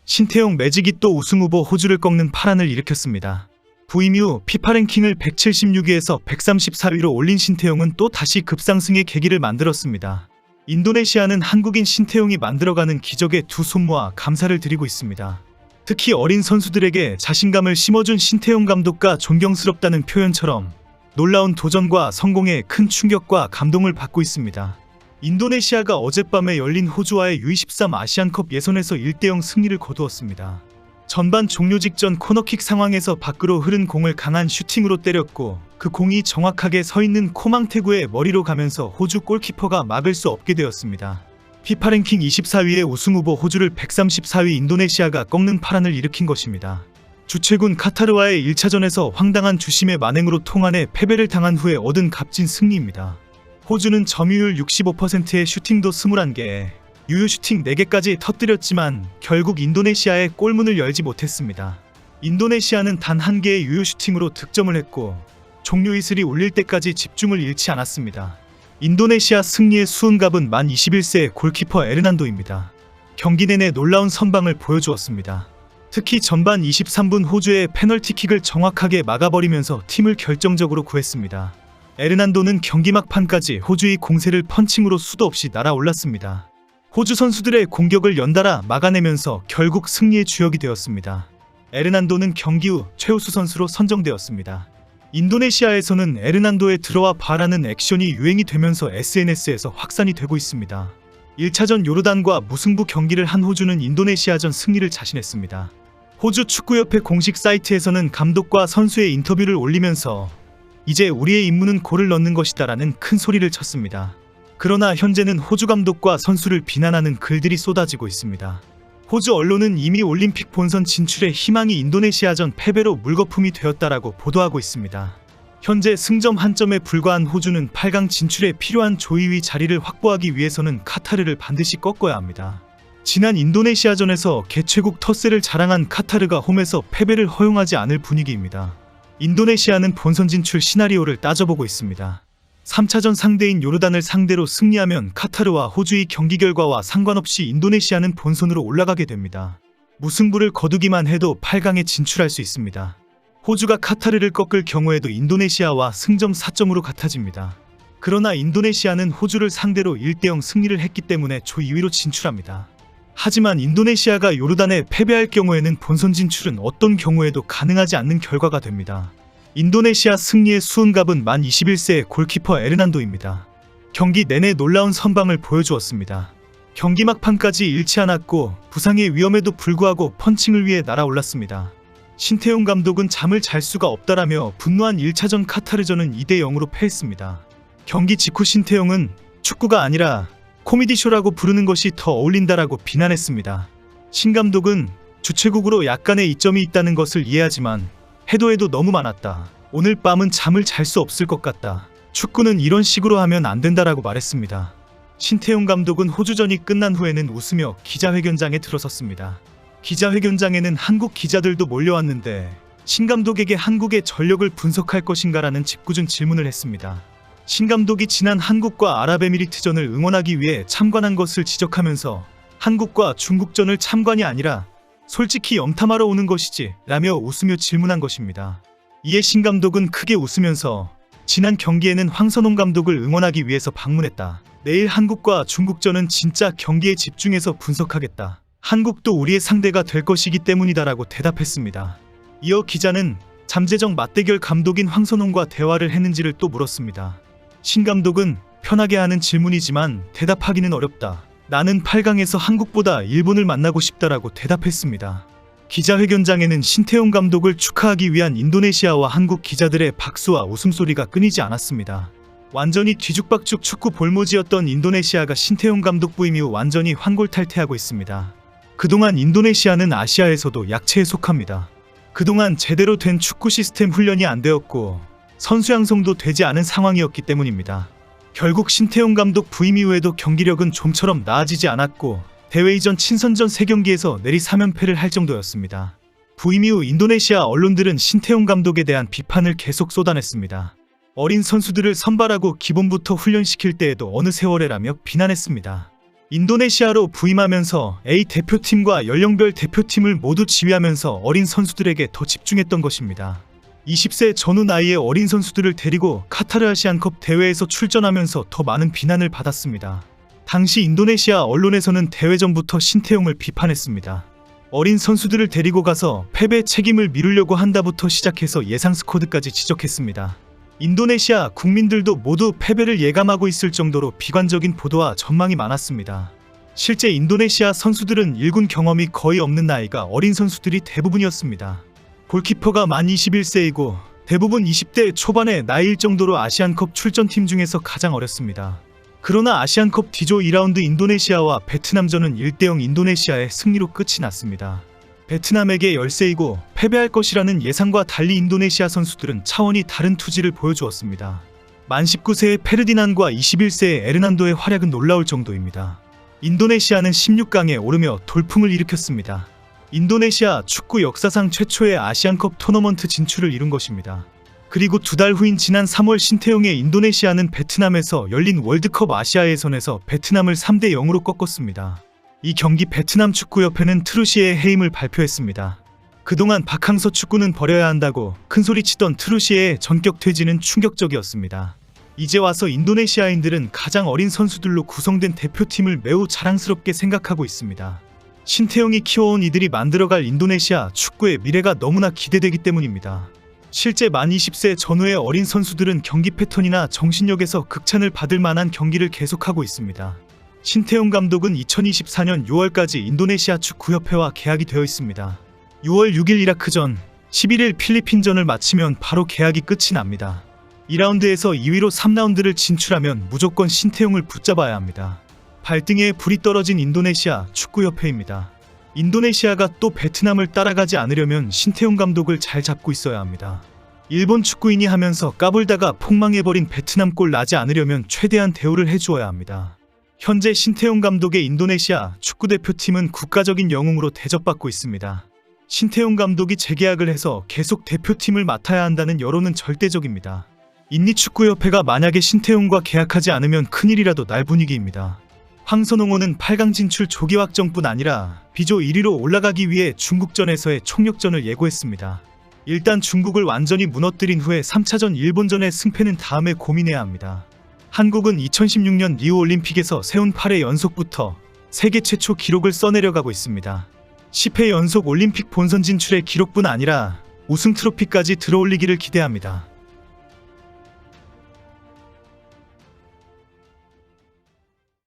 신태용 매직이 또 우승후보 호주를 꺾는 파란을 일으켰습니다. 부임 이후 피파 랭킹을 176위에서 134위로 올린 신태용은 또 다시 급상승의 계기를 만들었습니다. 인도네시아는 한국인 신태용이 만들어가는 기적에 두 손 모아 감사를 드리고 있습니다. 특히 어린 선수들에게 자신감을 심어준 신태용 감독과 존경스럽다는 표현처럼 놀라운 도전과 성공에 큰 충격과 감동을 받고 있습니다. 인도네시아가 어젯밤에 열린 호주와의 U23 아시안컵 예선에서 1대0 승리를 거두었습니다. 전반 종료 직전 코너킥 상황에서 밖으로 흐른 공을 강한 슈팅으로 때렸고 그 공이 정확하게 서 있는 코망테구의 머리로 가면서 호주 골키퍼가 막을 수 없게 되었습니다. 피파 랭킹 24위의 우승후보 호주를 134위 인도네시아가 꺾는 파란을 일으킨 것입니다. 주최군 카타르와의 1차전에서 황당한 주심의 만행으로 통안에 패배를 당한 후에 얻은 값진 승리입니다. 호주는 점유율 65%의 슈팅도 21개, 유효 슈팅 4개까지 터뜨렸지만 결국 인도네시아의 골문을 열지 못했습니다. 인도네시아는 단 1개의 유효 슈팅으로 득점을 했고 종료 휘슬이 울릴 때까지 집중을 잃지 않았습니다. 인도네시아 승리의 수은갑은 만 21세의 골키퍼 에르난도입니다. 경기 내내 놀라운 선방을 보여주었습니다. 특히 전반 23분 호주의 페널티킥을 정확하게 막아버리면서 팀을 결정적으로 구했습니다. 에르난도는 경기 막판까지 호주의 공세를 펀칭으로 수도 없이 날아올랐습니다. 호주 선수들의 공격을 연달아 막아내면서 결국 승리의 주역이 되었습니다. 에르난도는 경기 후 최우수 선수로 선정되었습니다. 인도네시아에서는 에르난도의 들어와 봐라는 액션이 유행이 되면서 SNS에서 확산이 되고 있습니다. 1차전 요르단과 무승부 경기를 한 호주는 인도네시아전 승리를 자신했습니다. 호주 축구협회 공식 사이트에서는 감독과 선수의 인터뷰를 올리면서 이제 우리의 임무는 골을 넣는 것이다라는 큰 소리를 쳤습니다. 그러나 현재는 호주 감독과 선수를 비난하는 글들이 쏟아지고 있습니다. 호주 언론은 이미 올림픽 본선 진출의 희망이 인도네시아전 패배로 물거품이 되었다라고 보도하고 있습니다. 현재 승점 한 점에 불과한 호주는 8강 진출에 필요한 조이위 자리를 확보하기 위해서는 카타르를 반드시 꺾어야 합니다. 지난 인도네시아전에서 개최국 텃세를 자랑한 카타르가 홈에서 패배를 허용하지 않을 분위기입니다. 인도네시아는 본선 진출 시나리오를 따져보고 있습니다. 3차전 상대인 요르단을 상대로 승리하면 카타르와 호주의 경기 결과와 상관없이 인도네시아는 본선으로 올라가게 됩니다. 무승부를 거두기만 해도 8강에 진출할 수 있습니다. 호주가 카타르를 꺾을 경우에도 인도네시아와 승점 4점으로 같아집니다. 그러나 인도네시아는 호주를 상대로 1대0 승리를 했기 때문에 조 2위로 진출합니다. 하지만 인도네시아가 요르단에 패배할 경우에는 본선 진출은 어떤 경우에도 가능하지 않는 결과가 됩니다. 인도네시아 승리의 수은갑은 만 21세의 골키퍼 에르난도입니다. 경기 내내 놀라운 선방을 보여주었습니다. 경기 막판까지 잃지 않았고 부상의 위험에도 불구하고 펀칭을 위해 날아올랐습니다. 신태용 감독은 잠을 잘 수가 없다라며 분노한 1차전 카타르전은 2대0으로 패했습니다. 경기 직후 신태용은 축구가 아니라 코미디쇼라고 부르는 것이 더 어울린다라고 비난했습니다. 신 감독은 주최국으로 약간의 이점이 있다는 것을 이해하지만 해도 너무 많았다. 오늘 밤은 잠을 잘 수 없을 것 같다. 축구는 이런 식으로 하면 안 된다라고 말했습니다. 신태용 감독은 호주전이 끝난 후에는 웃으며 기자회견장에 들어섰습니다. 기자회견장에는 한국 기자들도 몰려왔는데 신 감독에게 한국의 전력을 분석할 것인가라는 짓궂은 질문을 했습니다. 신 감독이 지난 한국과 아랍에미리트전을 응원하기 위해 참관한 것을 지적하면서 한국과 중국전을 참관이 아니라 솔직히 염탐하러 오는 것이지 라며 웃으며 질문한 것입니다. 이에 신 감독은 크게 웃으면서 지난 경기에는 황선홍 감독을 응원하기 위해서 방문했다. 내일 한국과 중국전은 진짜 경기에 집중해서 분석하겠다. 한국도 우리의 상대가 될 것이기 때문이다라고 대답했습니다. 이어 기자는 잠재적 맞대결 감독인 황선홍과 대화를 했는지를 또 물었습니다. 신 감독은 편하게 하는 질문이지만 대답하기는 어렵다. 나는 8강에서 한국보다 일본을 만나고 싶다라고 대답했습니다. 기자회견장에는 신태용 감독을 축하하기 위한 인도네시아와 한국 기자들의 박수와 웃음소리가 끊이지 않았습니다. 완전히 뒤죽박죽 축구 볼모지였던 인도네시아가 신태용 감독 부임 이후 완전히 환골탈태하고 있습니다. 그동안 인도네시아는 아시아에서도 약체에 속합니다. 그동안 제대로 된 축구 시스템 훈련이 안 되었고 선수 양성도 되지 않은 상황이었기 때문입니다. 결국 신태용 감독 부임 이후에도 경기력은 좀처럼 나아지지 않았고 대회 이전 친선전 3경기에서 내리 3연패를 할 정도였습니다. 부임 이후 인도네시아 언론들은 신태용 감독에 대한 비판을 계속 쏟아냈습니다. 어린 선수들을 선발하고 기본부터 훈련시킬 때에도 어느 세월에라며 비난했습니다. 인도네시아로 부임하면서 A 대표팀과 연령별 대표팀을 모두 지휘하면서 어린 선수들에게 더 집중했던 것입니다. 20세 전후 나이의 어린 선수들을 데리고 카타르 아시안컵 대회에서 출전하면서 더 많은 비난을 받았습니다. 당시 인도네시아 언론에서는 대회 전부터 신태용을 비판했습니다. 어린 선수들을 데리고 가서 패배 책임을 미루려고 한다부터 시작해서 예상 스쿼드까지 지적했습니다. 인도네시아 국민들도 모두 패배를 예감하고 있을 정도로 비관적인 보도와 전망이 많았습니다. 실제 인도네시아 선수들은 1군 경험이 거의 없는 나이가 어린 선수들이 대부분이었습니다. 골키퍼가 만 21세이고 대부분 20대 초반의 나이일 정도로 아시안컵 출전팀 중에서 가장 어렸습니다. 그러나 아시안컵 D조 2라운드 인도네시아와 베트남전은 1대0 인도네시아의 승리로 끝이 났습니다. 베트남에게 열세이고 패배할 것이라는 예상과 달리 인도네시아 선수들은 차원이 다른 투지를 보여주었습니다. 만 19세의 페르디난과 21세의 에르난도의 활약은 놀라울 정도입니다. 인도네시아는 16강에 오르며 돌풍을 일으켰습니다. 인도네시아 축구 역사상 최초의 아시안컵 토너먼트 진출을 이룬 것입니다. 그리고 2달 후인 지난 3월 신태용의 인도네시아는 베트남에서 열린 월드컵 아시아 예선에서 베트남을 3대 0으로 꺾었습니다. 이 경기 베트남 축구협회는 트루시에의 해임을 발표했습니다. 그동안 박항서 축구는 버려야 한다고 큰소리치던 트루시에의 전격 퇴진은 충격적이었습니다. 이제 와서 인도네시아인들은 가장 어린 선수들로 구성된 대표팀을 매우 자랑스럽게 생각하고 있습니다. 신태용이 키워온 이들이 만들어갈 인도네시아 축구의 미래가 너무나 기대되기 때문입니다. 실제 만 20세 전후의 어린 선수들은 경기 패턴이나 정신력에서 극찬을 받을 만한 경기를 계속하고 있습니다. 신태용 감독은 2024년 6월까지 인도네시아 축구협회와 계약이 되어 있습니다. 6월 6일 이라크전, 11일 필리핀전을 마치면 바로 계약이 끝이 납니다. 2라운드에서 2위로 3라운드를 진출하면 무조건 신태용을 붙잡아야 합니다. 발등에 불이 떨어진 인도네시아 축구협회입니다. 인도네시아가 또 베트남을 따라가지 않으려면 신태용 감독을 잘 잡고 있어야 합니다. 일본 축구인이 하면서 까불다가 폭망해버린 베트남 꼴 나지 않으려면 최대한 대우를 해주어야 합니다. 현재 신태용 감독의 인도네시아 축구대표팀은 국가적인 영웅으로 대접받고 있습니다. 신태용 감독이 재계약을 해서 계속 대표팀을 맡아야 한다는 여론은 절대적입니다. 인니축구협회가 만약에 신태용과 계약하지 않으면 큰일이라도 날 분위기입니다. 황선홍호는 8강 진출 조기 확정뿐 아니라 B조 1위로 올라가기 위해 중국전에서의 총력전을 예고했습니다. 일단 중국을 완전히 무너뜨린 후에 3차전 일본전의 승패는 다음에 고민해야 합니다. 한국은 2016년 리우올림픽에서 세운 8회 연속부터 세계 최초 기록을 써내려가고 있습니다. 10회 연속 올림픽 본선 진출의 기록뿐 아니라 우승 트로피까지 들어올리기를 기대합니다.